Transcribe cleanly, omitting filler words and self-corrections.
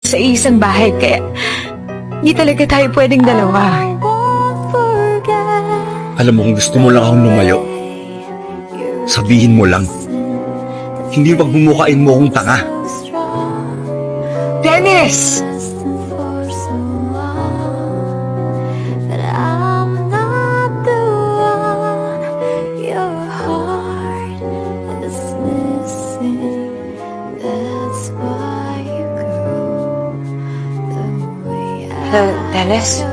sa isang bahay, kaya hindi talaga tayo pwedeng dalawa. Alam mo, kung gusto mo lang akong lumayo, sabihin mo lang. Hindi pagmumukain mo akong tanga. Dennis! Hello, Dennis?